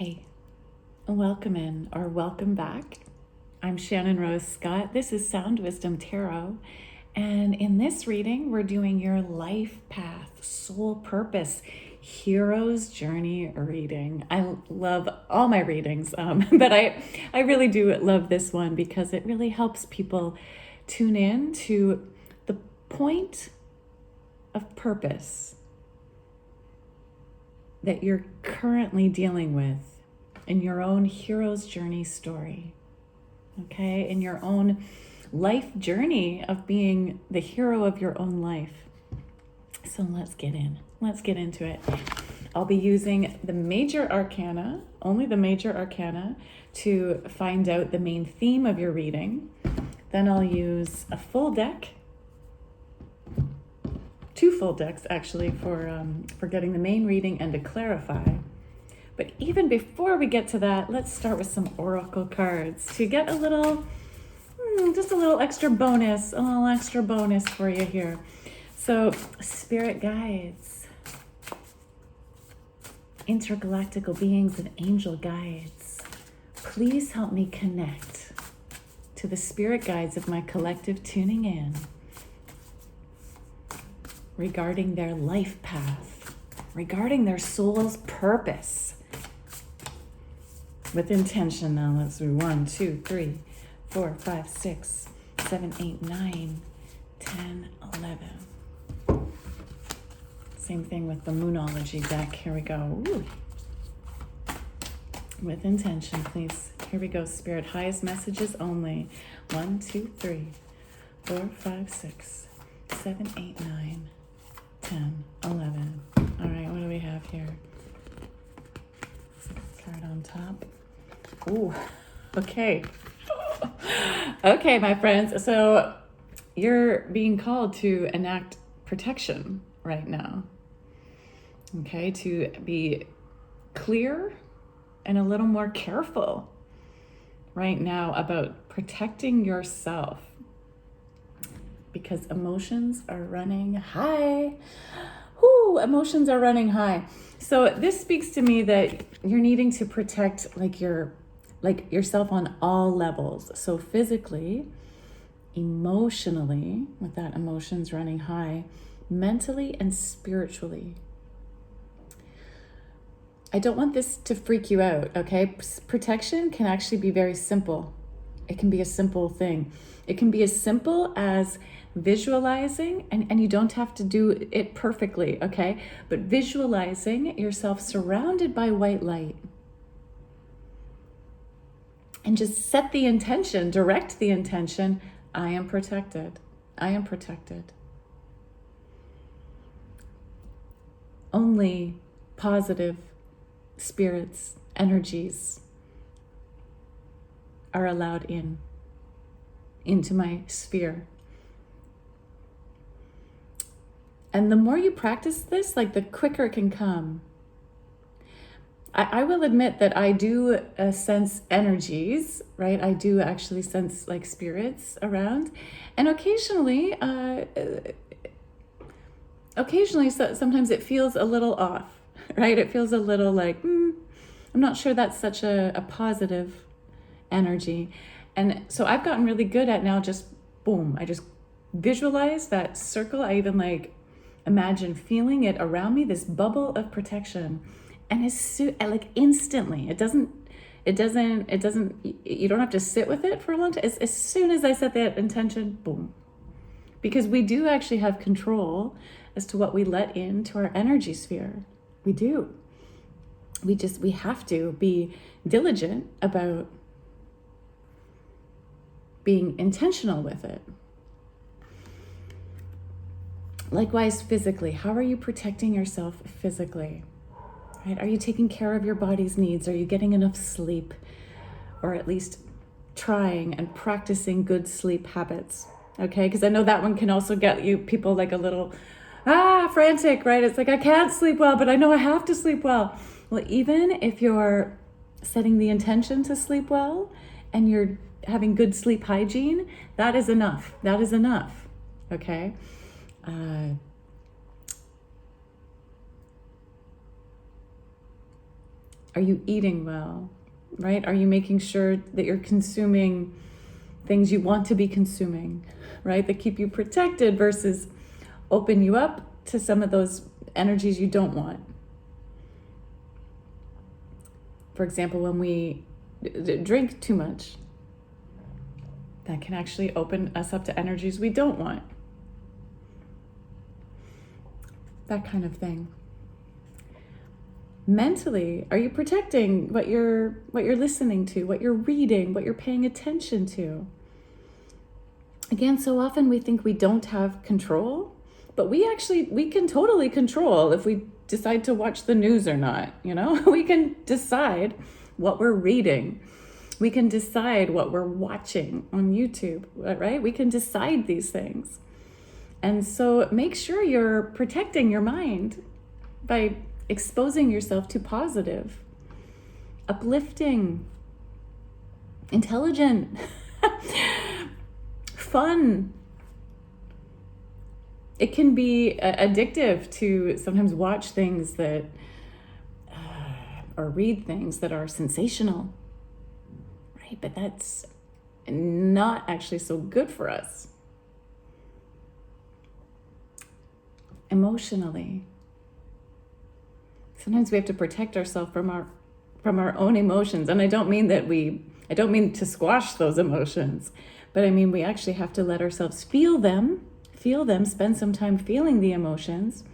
Hey, welcome in or welcome back. I'm Shannon Rose Scott. This is Sound Wisdom Tarot. And in this reading, we're doing your life path, soul purpose, hero's journey reading. I love all my readings, but I really do love this one because it really helps people tune in to the point of purpose that you're currently dealing with in your own hero's journey story, okay? In your own life journey of being the hero of your own life. So let's get into it. I'll be using the major arcana, only the major arcana, to find out the main theme of your reading. Then I'll use a full deck, two full decks actually, for getting the main reading and to clarify. But even before we get to that, let's start with some oracle cards to get a little, just a little extra bonus for you here. So, spirit guides, intergalactical beings and angel guides, please help me connect to the spirit guides of my collective tuning in regarding their life path, regarding their soul's purpose. With intention now, let's do 1, 2, 3, 4, 5, 6, 7, 8, 9, 10, 11. Same thing with the Moonology deck. Here we go. Ooh. With intention, please. Here we go, Spirit. Highest messages only. 1, 2, 3, 4, 5, 6, 7, 8, 9, 10, 11. All right, what do we have here? Card on top. Ooh, okay. Okay, my friends. So you're being called to enact protection right now. Okay, to be clear and a little more careful right now about protecting yourself because emotions are running high. Ooh, emotions are running high. So this speaks to me that you're needing to protect yourself on all levels. So physically, emotionally, with that emotions running high, mentally and spiritually. I don't want this to freak you out, okay? Protection can actually be very simple. It can be a simple thing. It can be as simple as visualizing, and you don't have to do it perfectly, okay? But visualizing yourself surrounded by white light. And just set the intention, direct the intention, I am protected. I am protected. Only positive spirits, energies are allowed into my sphere. And the more you practice this, the quicker it can come. I will admit that I do sense energies, right? I do actually sense spirits around. And occasionally sometimes it feels a little off, right? It feels a little I'm not sure that's such a positive energy. And so I've gotten really good at now just boom, I just visualize that circle. I even imagine feeling it around me, this bubble of protection. And instantly, you don't have to sit with it for a long time. As soon as I set that intention, boom. Because we do actually have control as to what we let into our energy sphere. We do. We have to be diligent about being intentional with it. Likewise, physically, how are you protecting yourself physically? Right? Are you taking care of your body's needs? Are you getting enough sleep? Or at least trying and practicing good sleep habits? Okay, because I know that one can also get you people a little frantic, right? It's I can't sleep well, but I know I have to sleep well. Well, even if you're setting the intention to sleep well and you're having good sleep hygiene, that is enough. That is enough. Okay. Are you eating well, right? Are you making sure that you're consuming things you want to be consuming, right? That keep you protected versus open you up to some of those energies you don't want. For example, when we drink too much, that can actually open us up to energies we don't want. That kind of thing. Mentally, are you protecting what you're listening to, what you're reading, what you're paying attention to? Again, so often we think we don't have control, but we can totally control if we decide to watch the news or not, you know? We can decide what we're reading. We can decide what we're watching on YouTube, right? We can decide these things. And so make sure you're protecting your mind by exposing yourself to positive, uplifting, intelligent, fun. It can be addictive to sometimes watch things that, or read things that are sensational, right? But that's not actually so good for us. Emotionally, sometimes we have to protect ourselves from our own emotions. And I don't mean to squash those emotions, but I mean we actually have to let ourselves feel them, spend some time feeling the emotions.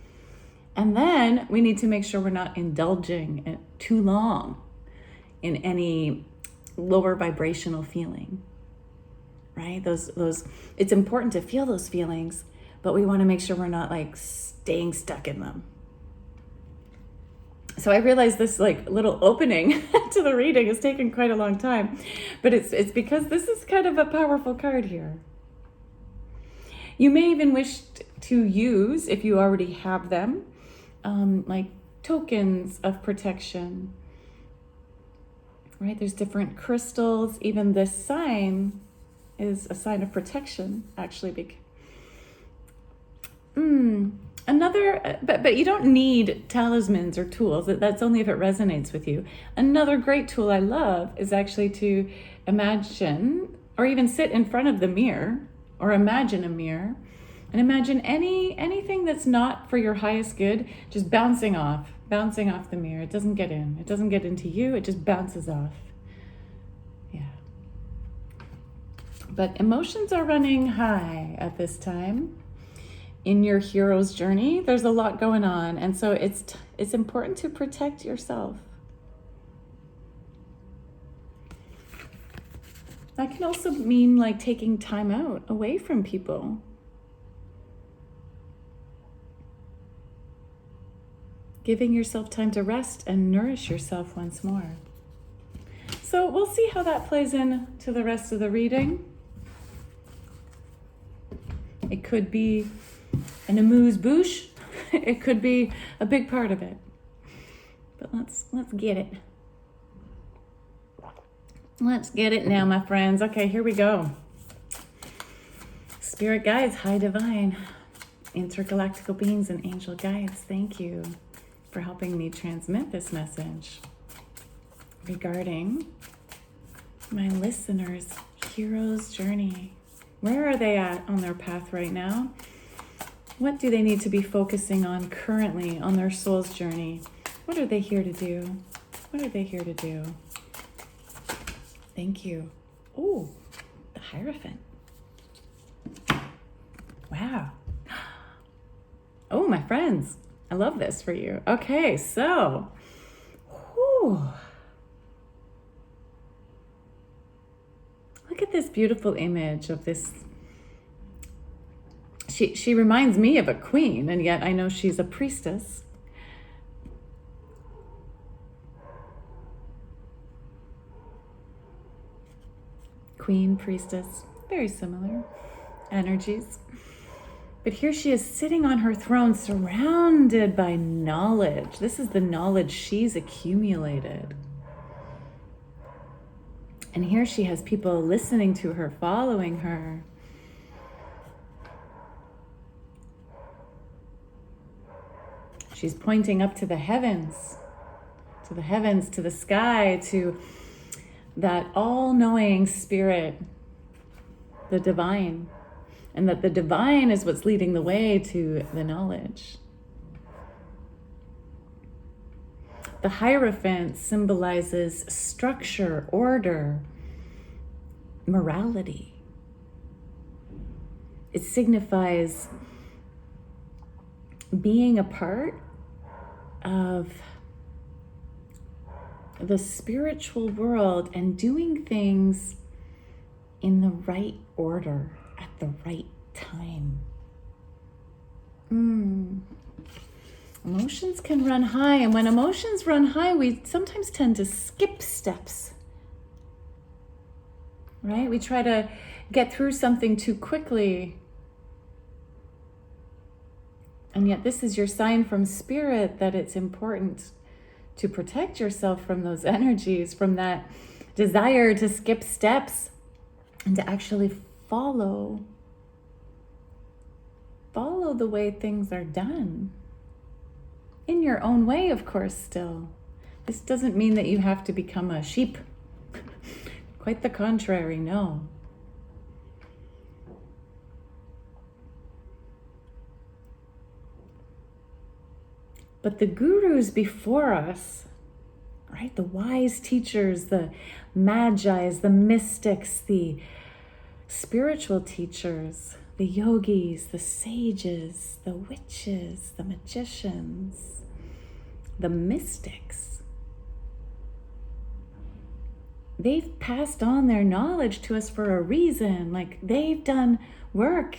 And then we need to make sure we're not indulging too long in any lower vibrational feeling, right? Those it's important to feel those feelings, but we want to make sure we're not like staying stuck in them. So I realized this like little opening to the reading has taken quite a long time, but it's because this is kind of a powerful card here. You may even wish to use, if you already have them, like tokens of protection, right? There's different crystals. Even this sign is a sign of protection, actually. But you don't need talismans or tools. That's only if it resonates with you. Another great tool I love is actually to imagine, or even sit in front of the mirror, or imagine a mirror, and imagine anything that's not for your highest good, just bouncing off the mirror. It doesn't get in. It doesn't get into you. It just bounces off. Yeah. But emotions are running high at this time. In your hero's journey, there's a lot going on, and so it's important to protect yourself. That can also mean like taking time out away from people. Giving yourself time to rest and nourish yourself once more. So we'll see how that plays in to the rest of the reading. It could be an amuse-bouche. It could be a big part of it. But let's get it. Let's get it now, my friends. Okay, here we go. Spirit guides, high divine, intergalactical beings, and angel guides, thank you for helping me transmit this message regarding my listeners' hero's journey. Where are they at on their path right now? What do they need to be focusing on currently on their soul's journey? What are they here to do? What are they here to do? Thank you. Oh, the Hierophant. Wow. Oh, my friends, I love this for you. Okay, so, look at this beautiful image of this. She reminds me of a queen, and yet I know she's a priestess. Queen, priestess, very similar energies. But here she is sitting on her throne, surrounded by knowledge. This is the knowledge she's accumulated. And here she has people listening to her, following her. She's pointing up to the heavens to the heavens, to the sky, to that all-knowing spirit, the divine, and that the divine is what's leading the way to the knowledge. The Hierophant symbolizes structure, order, morality. It signifies being a part of the spiritual world and doing things in the right order at the right time. Emotions can run high, and when emotions run high, we sometimes tend to skip steps, right? We try to get through something too quickly. And yet this is your sign from spirit that it's important to protect yourself from those energies, from that desire to skip steps, and to actually follow the way things are done. In your own way, of course, still. This doesn't mean that you have to become a sheep. Quite the contrary, no. But the gurus before us, right? The wise teachers, the magis, the mystics, the spiritual teachers, the yogis, the sages, the witches, the magicians, the mystics. They've passed on their knowledge to us for a reason. Like, they've done work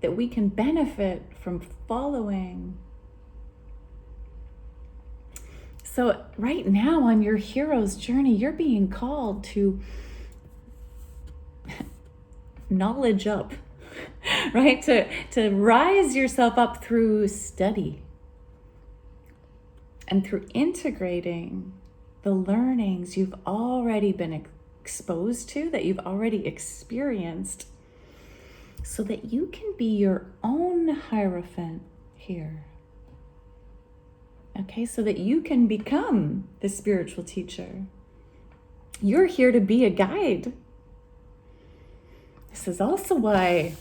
that we can benefit from following. So right now on your hero's journey, you're being called to knowledge up, right? To rise yourself up through study and through integrating the learnings you've already been exposed to, that you've already experienced, so that you can be your own Hierophant here. Okay, so that you can become the spiritual teacher. You're here to be a guide. This is also why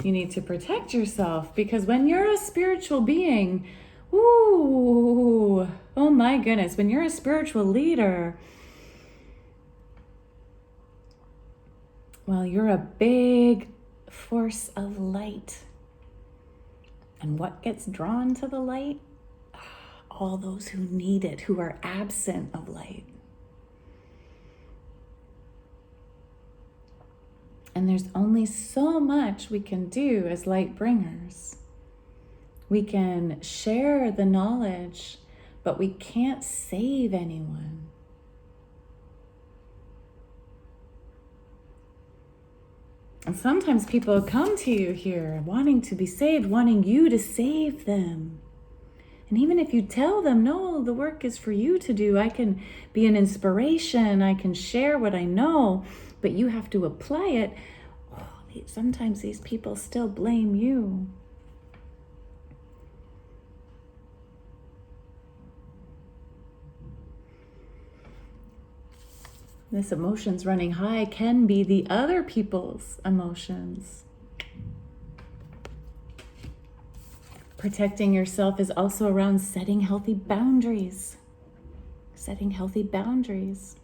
you need to protect yourself, because when you're a spiritual being, oh my goodness, when you're a spiritual leader, well, you're a big force of light. And what gets drawn to the light? All those who need it, who are absent of light. And there's only so much we can do as light bringers. We can share the knowledge, but we can't save anyone. And sometimes people come to you here wanting to be saved, wanting you to save them. And even if you tell them, no, the work is for you to do, I can be an inspiration, I can share what I know, but you have to apply it. Sometimes these people still blame you. This emotions running high can be the other people's emotions. Protecting yourself is also around setting healthy boundaries. Setting healthy boundaries.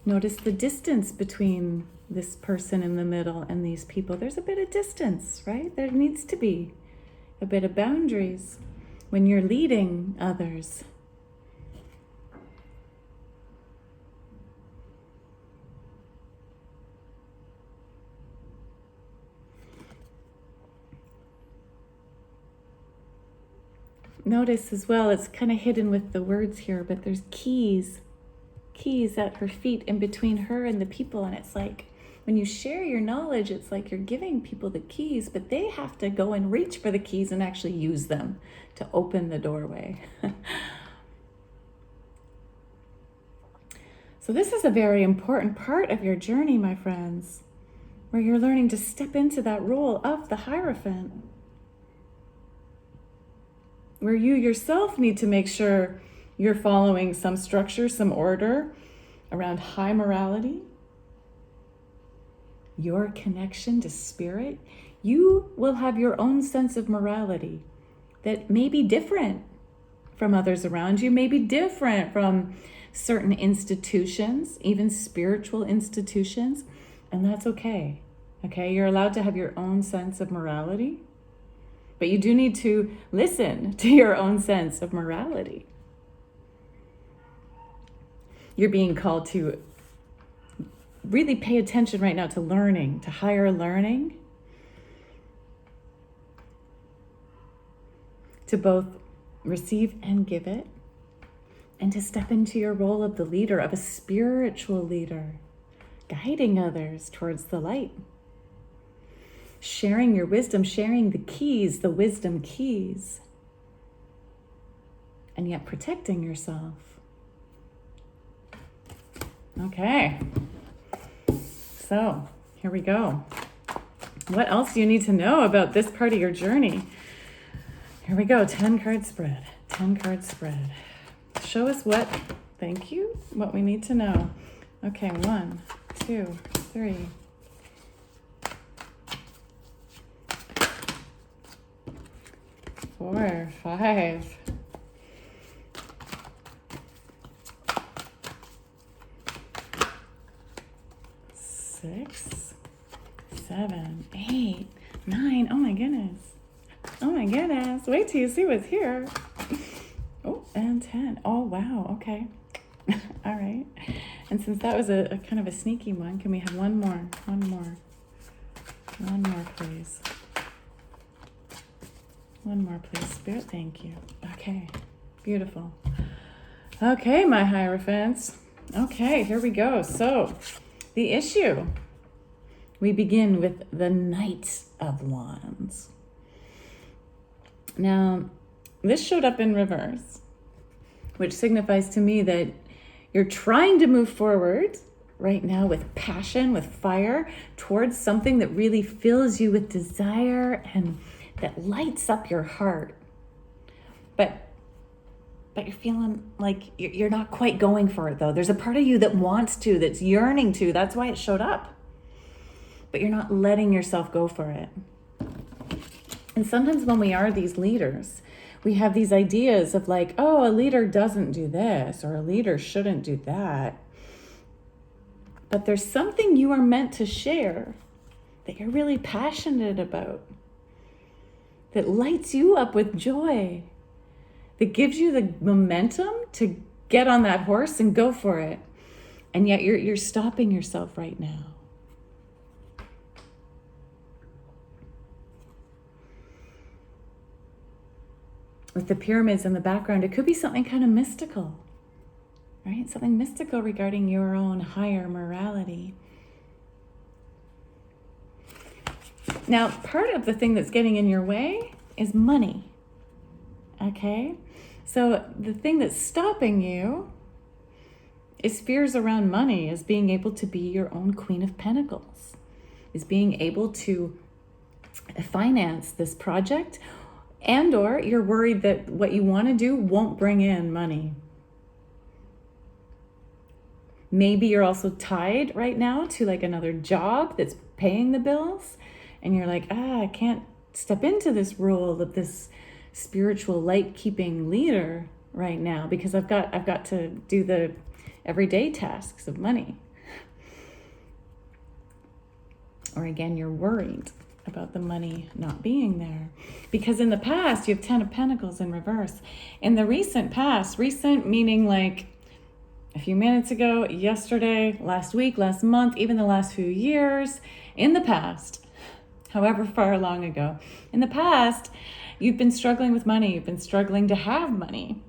Notice the distance between this person in the middle and these people. There's a bit of distance, right? There needs to be a bit of boundaries when you're leading others. Notice as well, it's kind of hidden with the words here, but there's keys at her feet in between her and the people. And it's like, when you share your knowledge, it's like you're giving people the keys, but they have to go and reach for the keys and actually use them to open the doorway. So this is a very important part of your journey, my friends, where you're learning to step into that role of the Hierophant. where you yourself need to make sure you're following some structure, some order around high morality, your connection to spirit, you will have your own sense of morality that may be different from others around you, may be different from certain institutions, even spiritual institutions, and that's okay. Okay, you're allowed to have your own sense of morality, but you do need to listen to your own sense of morality. You're being called to really pay attention right now to learning, to higher learning, to both receive and give it, and to step into your role of the leader, of a spiritual leader, guiding others towards the light, sharing your wisdom, sharing the keys, the wisdom keys, and yet protecting yourself. Okay. So, here we go. What else do you need to know about this part of your journey? Here we go, 10 card spread, 10 card spread. Show us what we need to know. Okay, 1, 2, 3. 4, 5. 6, 7, 8, 9. Oh my goodness. Oh my goodness. Wait till you see what's here. Oh, and 10. Oh, wow. Okay. All right. And since that was a kind of a sneaky one, can we have one more? One more, please. One more, please. Spirit, thank you. Okay. Beautiful. Okay, my Hierophants. Okay, here we go. So, the issue. We begin with the Knight of Wands. Now, this showed up in reverse, which signifies to me that you're trying to move forward right now with passion, with fire, towards something that really fills you with desire and that lights up your heart. But you're feeling like you're not quite going for it, though. There's a part of you that wants to, that's yearning to. That's why it showed up. But you're not letting yourself go for it. And sometimes when we are these leaders, we have these ideas of like, oh, a leader doesn't do this, or a leader shouldn't do that. But there's something you are meant to share that you're really passionate about, that lights you up with joy, that gives you the momentum to get on that horse and go for it. And yet you're stopping yourself right now. With the pyramids in the background, it could be something kind of mystical, right? Something mystical regarding your own higher morality. Now, part of the thing that's getting in your way is money, okay? So the thing that's stopping you is fears around money, is being able to be your own Queen of Pentacles, is being able to finance this project, and or you're worried that what you want to do won't bring in money. Maybe you're also tied right now to like another job that's paying the bills, and you're like, I can't step into this role of this spiritual light-keeping leader right now because I've got to do the everyday tasks of money. Or again, you're worried about the money not being there. Because in the past, you have 10 of Pentacles in reverse. In the recent past, recent meaning like a few minutes ago, yesterday, last week, last month, even the last few years, in the past, however far long ago, in the past, you've been struggling with money, you've been struggling to have money.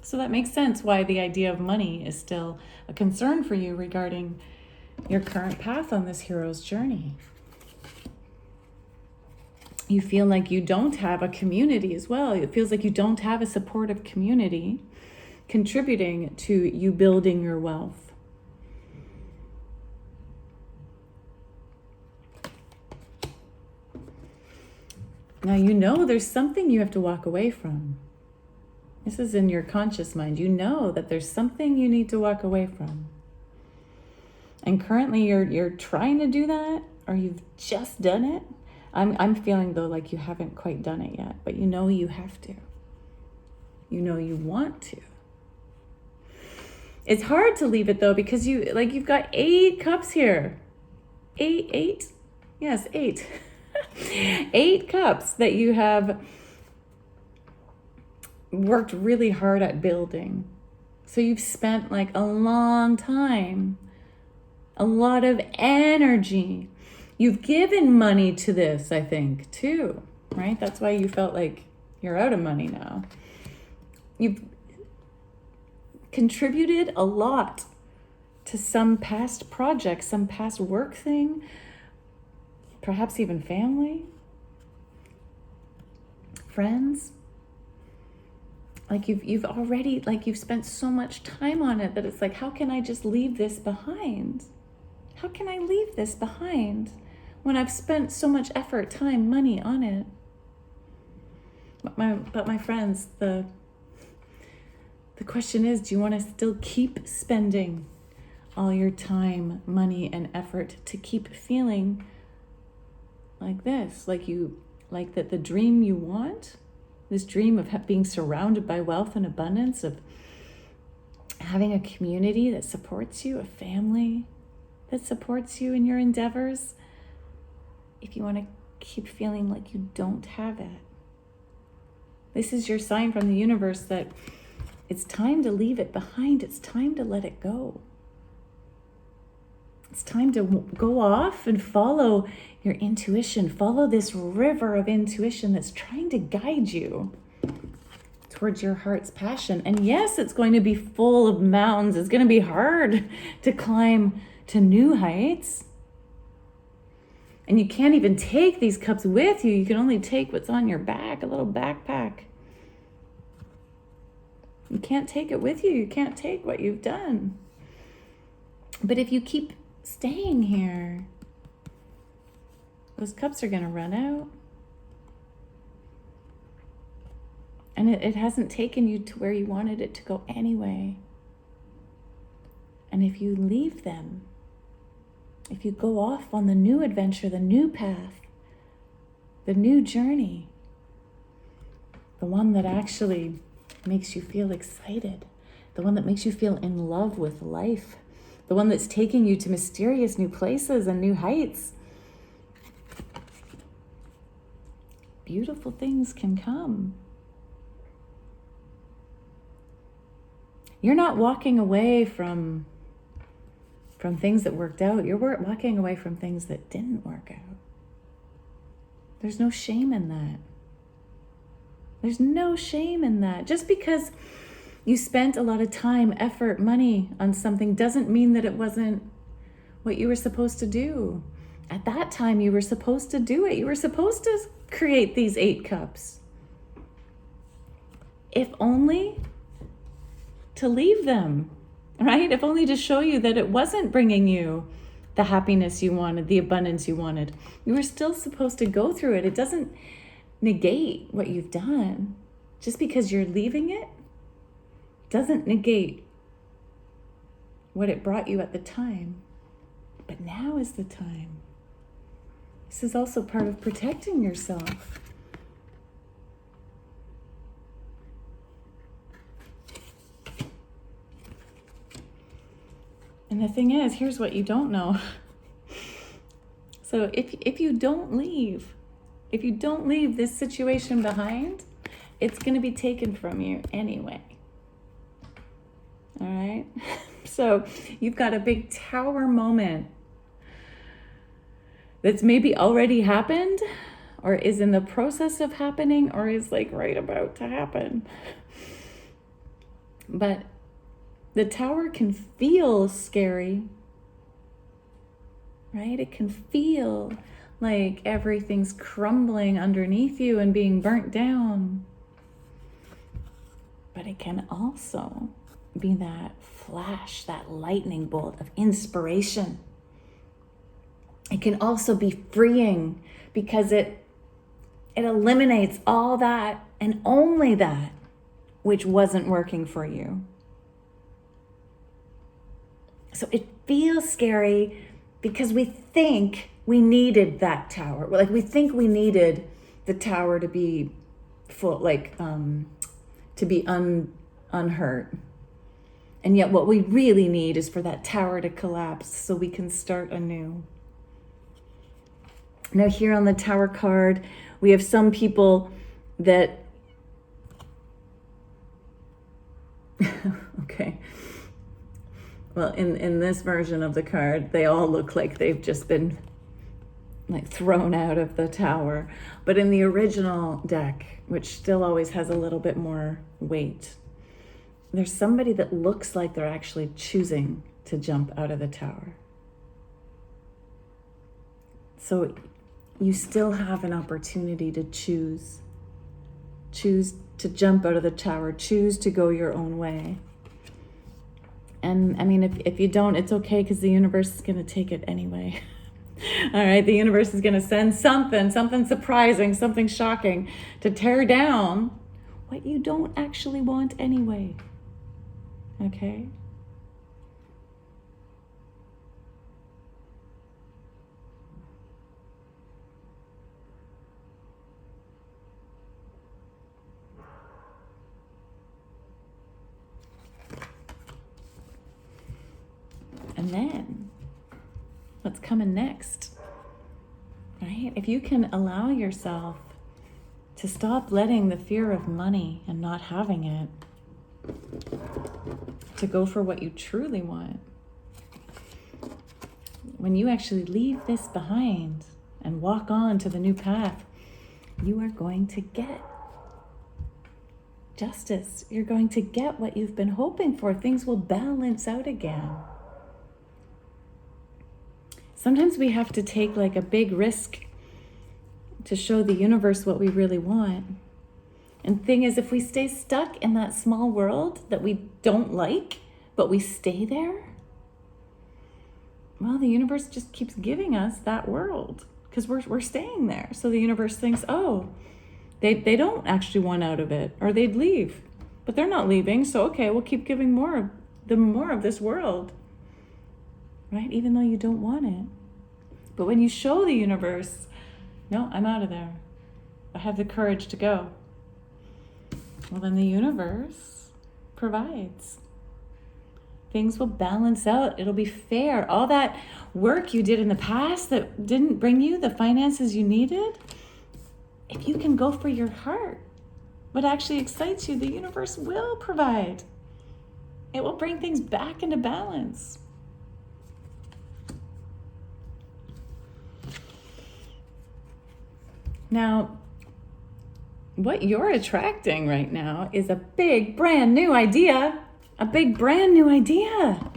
So that makes sense why the idea of money is still a concern for you regarding your current path on this hero's journey. You feel like you don't have a community as well. It feels like you don't have a supportive community contributing to you building your wealth. Now you know there's something you have to walk away from. This is in your conscious mind. You know that there's something you need to walk away from. And currently you're trying to do that, or you've just done it. I'm feeling though like you haven't quite done it yet, but you know you have to. You know you want to. It's hard to leave it though, because you've got 8 cups here. Eight? Yes, 8. 8 cups that you have worked really hard at building. So you've spent like a long time, a lot of energy. You've given money to this, I think, too, right? That's why you felt like you're out of money now. You've contributed a lot to some past project, some past work thing, perhaps even family, friends. Like you've already, like you've spent so much time on it that it's like, how can I just leave this behind? How can I leave this behind when I've spent so much effort, time, money on it? But my friends, the question is, do you want to still keep spending all your time, money, and effort to keep feeling like this? Like that the dream you want, this dream of being surrounded by wealth and abundance, of having a community that supports you, a family that supports you in your endeavors, if you want to keep feeling like you don't have it, this is your sign from the universe that it's time to leave it behind. It's time to let it go. It's time to go off and follow your intuition. Follow this river of intuition that's trying to guide you towards your heart's passion. And yes, it's going to be full of mountains. It's going to be hard to climb to new heights. And you can't even take these cups with you. You can only take what's on your back, a little backpack. You can't take it with you. You can't take what you've done. But if you keep staying here, those cups are going to run out. And it hasn't taken you to where you wanted it to go anyway. And if you leave them, if you go off on the new adventure, the new path, the new journey, the one that actually makes you feel excited, the one that makes you feel in love with life, the one that's taking you to mysterious new places and new heights, beautiful things can come. You're not walking away from things that worked out. You're walking away from things that didn't work out. There's no shame in that. There's no shame in that. Just because you spent a lot of time, effort, money on something doesn't mean that it wasn't what you were supposed to do. At that time, you were supposed to do it. You were supposed to create these 8 cups. If only to leave them, right? If only to show you that it wasn't bringing you the happiness you wanted, the abundance you wanted. You were still supposed to go through it. It doesn't negate what you've done. Just because you're leaving it doesn't negate what it brought you at the time. But now is the time. This is also part of protecting yourself. And the thing is, here's what you don't know. So if you don't leave this situation behind, it's going to be taken from you anyway. All right? So you've got a big tower moment that's maybe already happened, or is in the process of happening, or is like right about to happen. But the tower can feel scary, right? It can feel like everything's crumbling underneath you and being burnt down. But it can also be that flash, that lightning bolt of inspiration. It can also be freeing because it eliminates all that and only that which wasn't working for you. So it feels scary because we think we needed that tower. Like we think we needed the tower to be full, like to be unhurt. And yet what we really need is for that tower to collapse so we can start anew. Now here on the tower card, we have some people that, okay. Well, in this version of the card, they all look like they've just been like thrown out of the tower. But in the original deck, which still always has a little bit more weight, there's somebody that looks like they're actually choosing to jump out of the tower. So you still have an opportunity to choose. Choose to jump out of the tower. Choose to go your own way. And I mean, if you don't, it's okay, because the universe is going to take it anyway. All right, the universe is going to send something surprising, something shocking to tear down what you don't actually want anyway. Okay? And then, what's coming next? Right? If you can allow yourself to stop letting the fear of money and not having it, to go for what you truly want. When you actually leave this behind and walk on to the new path, you are going to get justice. You're going to get what you've been hoping for. Things will balance out again. Sometimes we have to take like a big risk to show the universe what we really want. And the thing is, if we stay stuck in that small world that we don't like, but we stay there, well, the universe just keeps giving us that world because we're staying there. So the universe thinks, oh, they don't actually want out of it, or they'd leave, but they're not leaving. So, okay, we'll keep giving more of this world. Right? Even though you don't want it. But when you show the universe, no, I'm out of there. I have the courage to go. Well, then the universe provides. Things will balance out. It'll be fair. All that work you did in the past that didn't bring you the finances you needed, if you can go for your heart, what actually excites you, the universe will provide. It will bring things back into balance. Now, what you're attracting right now is a big, brand new idea. A big, brand new idea.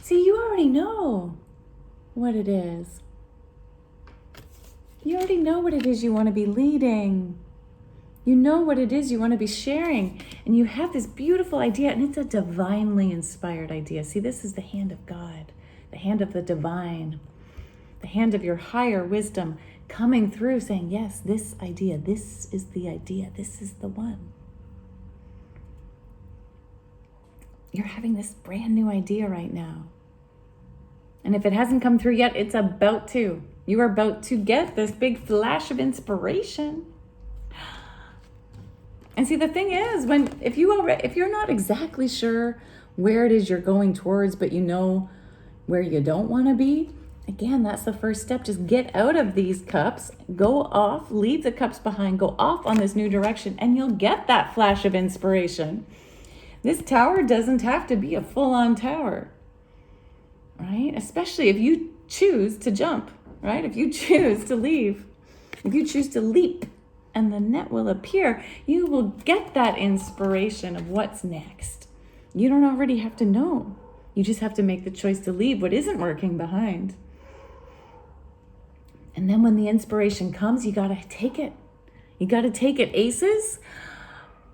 See, you already know what it is. You already know what it is you want to be leading. You know what it is you want to be sharing. And you have this beautiful idea, and it's a divinely inspired idea. See, this is the hand of God, the hand of the divine, the hand of your higher wisdom coming through saying, yes, this idea, this is the idea, this is the one. You're having this brand new idea right now. And if it hasn't come through yet, it's about to. You are about to get this big flash of inspiration. And see, the thing is, if you're not exactly sure where it is you're going towards, but you know where you don't want to be, again, that's the first step. Just get out of these cups, go off, leave the cups behind, go off on this new direction, and you'll get that flash of inspiration. This tower doesn't have to be a full-on tower, right? Especially if you choose to jump, right? If you choose to leave, if you choose to leap, and the net will appear, you will get that inspiration of what's next. You don't already have to know. You just have to make the choice to leave what isn't working behind. And then when the inspiration comes, you got to take it. You got to take it. Aces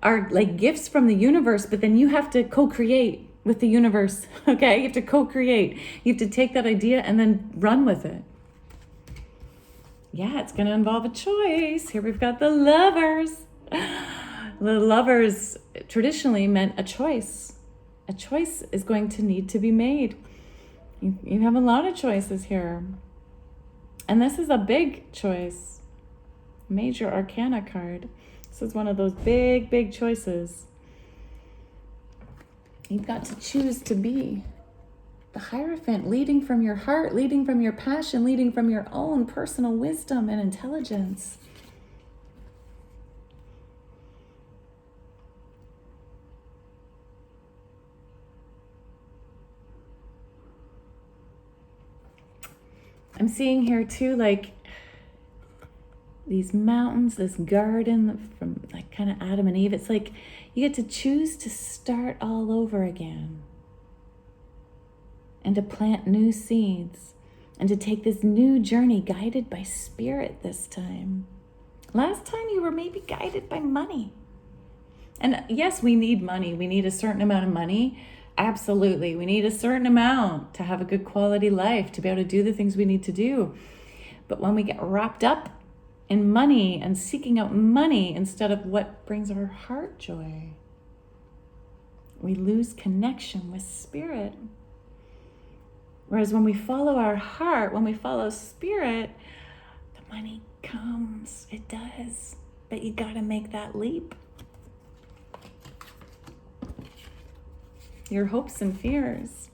are like gifts from the universe, but then you have to co-create with the universe, okay? You have to co-create. You have to take that idea and then run with it. Yeah, it's going to involve a choice. Here we've got the Lovers. The lovers traditionally meant a choice. A choice is going to need to be made. You have a lot of choices here. And this is a big choice. Major Arcana card. This is one of those big, big choices. You've got to choose to be the Hierophant, leading from your heart, leading from your passion, leading from your own personal wisdom and intelligence. I'm seeing here too, like these mountains, this garden from like kind of Adam and Eve. It's like you get to choose to start all over again and to plant new seeds and to take this new journey guided by spirit this time. Last time you were maybe guided by money. And yes, we need money. We need a certain amount of money. Absolutely. We need a certain amount to have a good quality life, to be able to do the things we need to do. But when we get wrapped up in money and seeking out money instead of what brings our heart joy, we lose connection with spirit. Whereas when we follow our heart, when we follow spirit, the money comes. It does. But you got to make that leap. Your hopes and fears.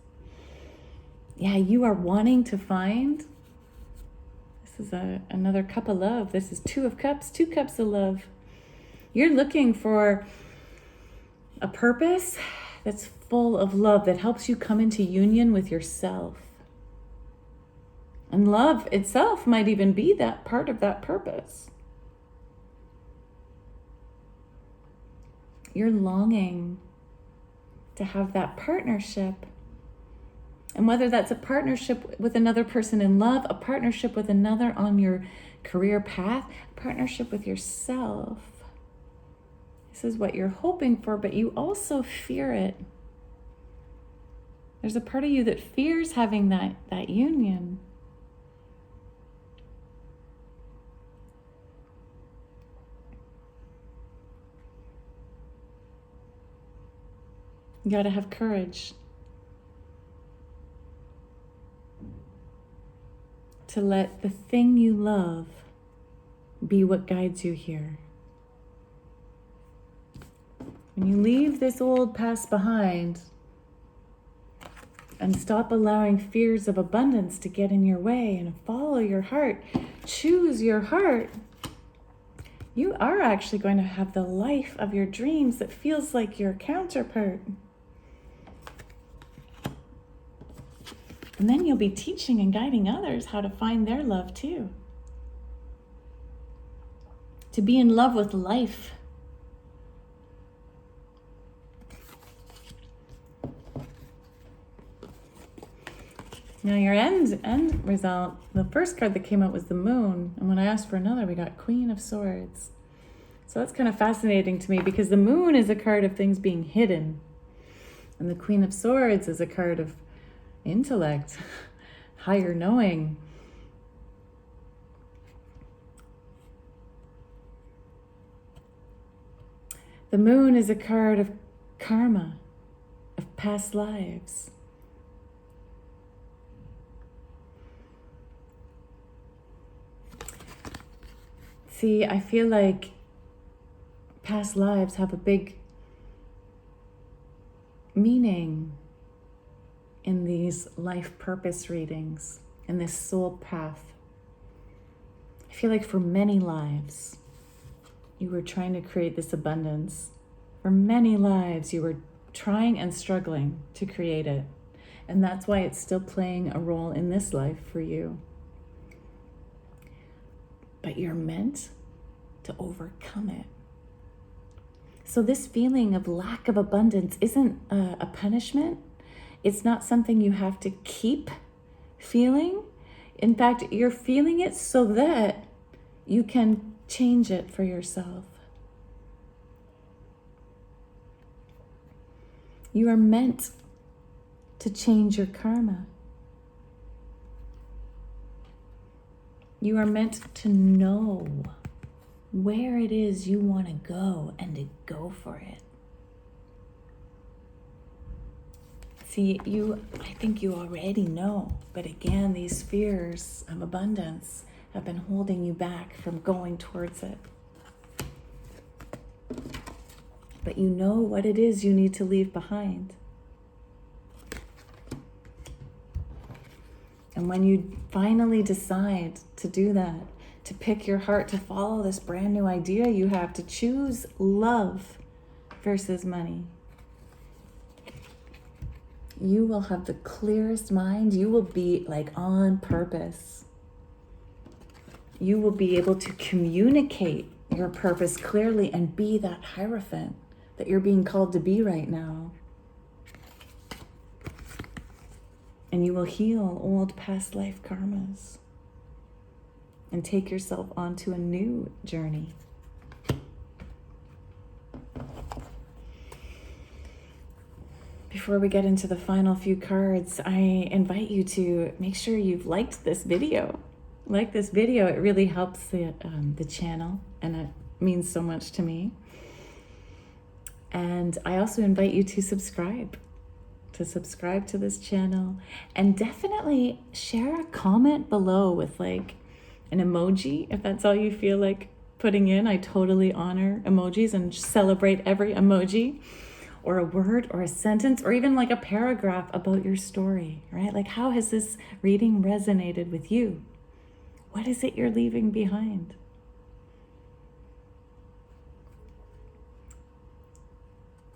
Yeah, you are wanting to find. This is another cup of love. This is 2 of Cups, 2 cups of love. You're looking for a purpose that's full of love, that helps you come into union with yourself. And love itself might even be that part of that purpose. You're longing to have that partnership. And whether that's a partnership with another person in love, a partnership with another on your career path, a partnership with yourself. This is what you're hoping for, but you also fear it. There's a part of you that fears having that union. You got to have courage to let the thing you love be what guides you here. When you leave this old past behind and stop allowing fears of abundance to get in your way and follow your heart, choose your heart, you are actually going to have the life of your dreams that feels like your counterpart. And then you'll be teaching and guiding others how to find their love too. To be in love with life. Now your end result, the first card that came out was the Moon. And when I asked for another, we got Queen of Swords. So that's kind of fascinating to me because the Moon is a card of things being hidden. And the Queen of Swords is a card of intellect, higher knowing. The Moon is a card of karma, of past lives. See, I feel like past lives have a big meaning in these life purpose readings, in this soul path. I feel like for many lives, you were trying to create this abundance. For many lives, you were trying and struggling to create it. And that's why it's still playing a role in this life for you. But you're meant to overcome it. So this feeling of lack of abundance isn't a punishment. It's not something you have to keep feeling. In fact, you're feeling it so that you can change it for yourself. You are meant to change your karma. You are meant to know where it is you want to go and to go for it. See, I think you already know, but again, these fears of abundance have been holding you back from going towards it. But you know what it is you need to leave behind. And when you finally decide to do that, to pick your heart, to follow this brand new idea you have, to choose love versus money, you will have the clearest mind. You will be like on purpose. You will be able to communicate your purpose clearly and be that Hierophant that you're being called to be right now. And you will heal old past life karmas and take yourself onto a new journey. Before we get into the final few cards, I invite you to make sure you've liked this video. Like this video, it really helps the channel, and it means so much to me. And I also invite you to subscribe to this channel, and definitely share a comment below with like an emoji if that's all you feel like putting in. I totally honor emojis and celebrate every emoji, or a word or a sentence or even like a paragraph about your story, right? Like, how has this reading resonated with you? What is it you're leaving behind?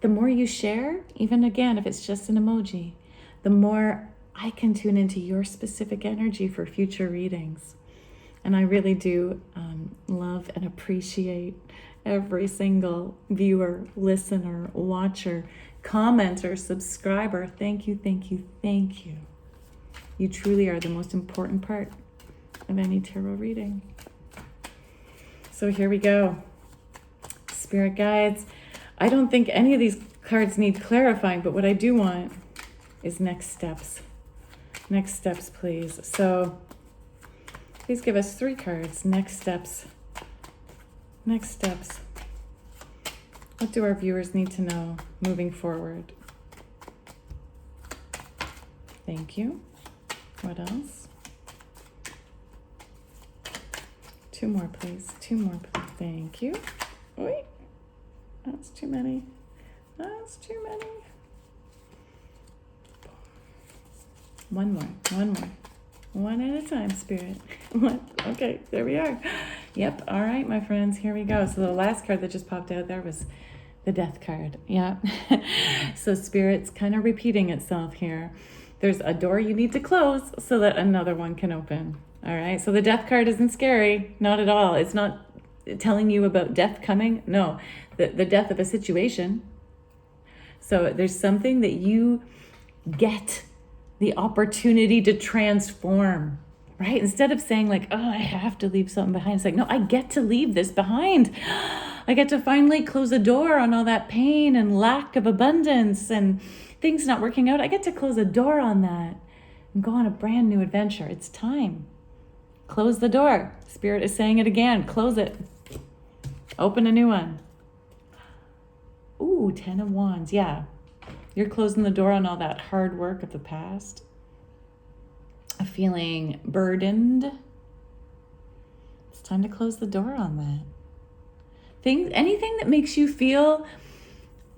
The more you share, even again, if it's just an emoji, the more I can tune into your specific energy for future readings. And I really do love and appreciate every single viewer, listener, watcher, commenter, subscriber. Thank you, thank you, thank you. You truly are the most important part of any tarot reading. So here we go. Spirit guides. I don't think any of these cards need clarifying, but what I do want is next steps. Next steps, please. So please give us 3 cards. Next steps. Next steps. What do our viewers need to know moving forward? Thank you. What else? 2 more, please. 2 more, please. Thank you. Wait. That's too many. That's too many. 1 more. 1 more. 1 at a time, Spirit. Okay, there we are. Yep. All right, my friends, here we go. So the last card that just popped out there was the Death card. Yeah. So Spirit's kind of repeating itself here. There's a door you need to close so that another one can open. All right. So the Death card isn't scary. Not at all. It's not telling you about death coming. No, the death of a situation. So there's something that you get the opportunity to transform, right? Instead of saying like, oh, I have to leave something behind. It's like, no, I get to leave this behind. I get to finally close a door on all that pain and lack of abundance and things not working out. I get to close a door on that and go on a brand new adventure. It's time. Close the door. Spirit is saying it again. Close it. Open a new one. Ooh, 10 of Wands. Yeah. You're closing the door on all that hard work of the past. Feeling burdened. It's time to close the door on that. Anything that makes you feel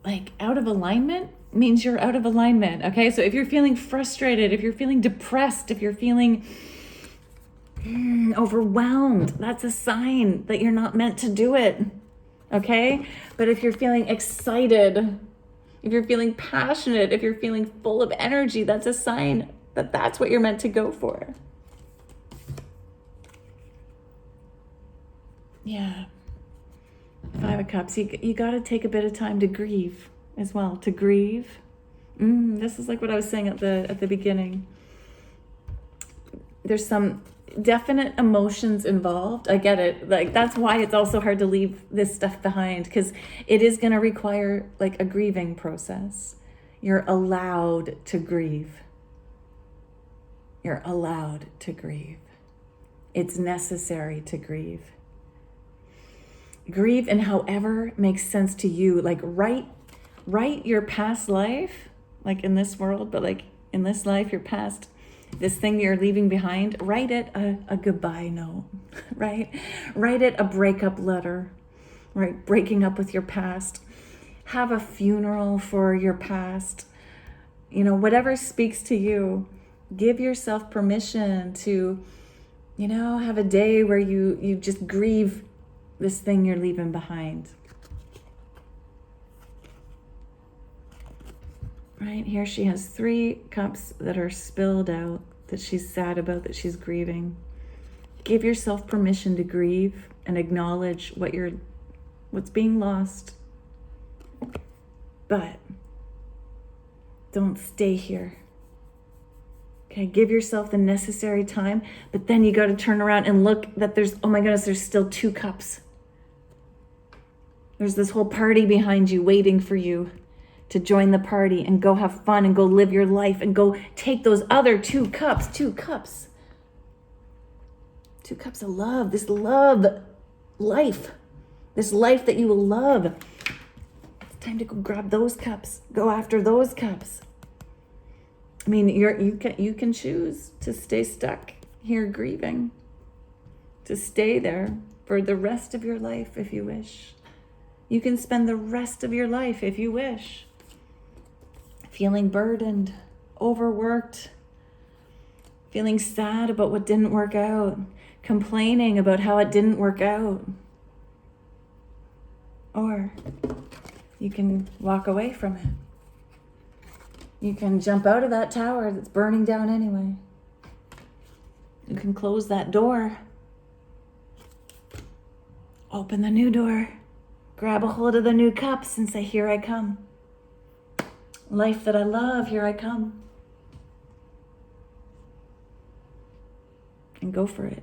like out of alignment means you're out of alignment. Okay. So if you're feeling frustrated, if you're feeling depressed, if you're feeling overwhelmed, that's a sign that you're not meant to do it. Okay. But if you're feeling excited, if you're feeling passionate, if you're feeling full of energy, that's a sign that that's what you're meant to go for. Yeah. 5 of Cups. You got to take a bit of time to grieve as well. To grieve. This is like what I was saying at the beginning. There's some definite emotions involved. I get it. Like, that's why it's also hard to leave this stuff behind, because it is going to require like a grieving process. You're allowed to grieve. You're allowed to grieve. It's necessary to grieve. Grieve in however makes sense to you. Like write your past life, like in this world, but like in this life, your past, this thing you're leaving behind, write it a goodbye note, right? Write it a breakup letter, right? Breaking up with your past. Have a funeral for your past. You know, whatever speaks to you, give yourself permission to, you know, have a day where you just grieve this thing you're leaving behind. Right here she has 3 cups that are spilled out, that she's sad about, that she's grieving. Give yourself permission to grieve and acknowledge what's being lost. But don't stay here. Okay, give yourself the necessary time, but then you got to turn around and look that there's, oh my goodness, there's still 2 cups. There's this whole party behind you waiting for you to join the party and go have fun and go live your life and go take those other 2 cups, 2 cups. 2 cups of love, this love life, this life that you will love. It's time to go grab those cups, go after those cups. I mean, you can choose to stay stuck here grieving, to stay there for the rest of your life if you wish. You can spend the rest of your life if you wish, feeling burdened, overworked, feeling sad about what didn't work out, complaining about how it didn't work out. Or you can walk away from it. You can jump out of that tower that's burning down anyway. You can close that door. Open the new door. Grab a hold of the new cups and say, here I come. Life that I love, here I come. And go for it.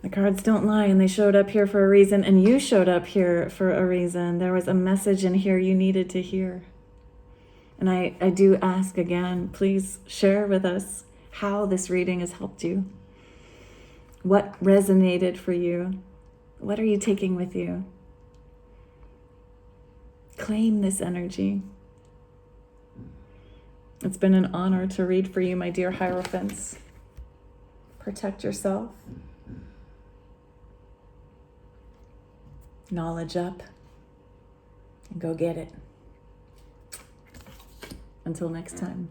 The cards don't lie, and they showed up here for a reason, and you showed up here for a reason. There was a message in here you needed to hear. And I do ask again, please share with us how this reading has helped you. What resonated for you? What are you taking with you? Claim this energy. It's been an honor to read for you, my dear Hierophants. Protect yourself. Knowledge up. And go get it. Until next time.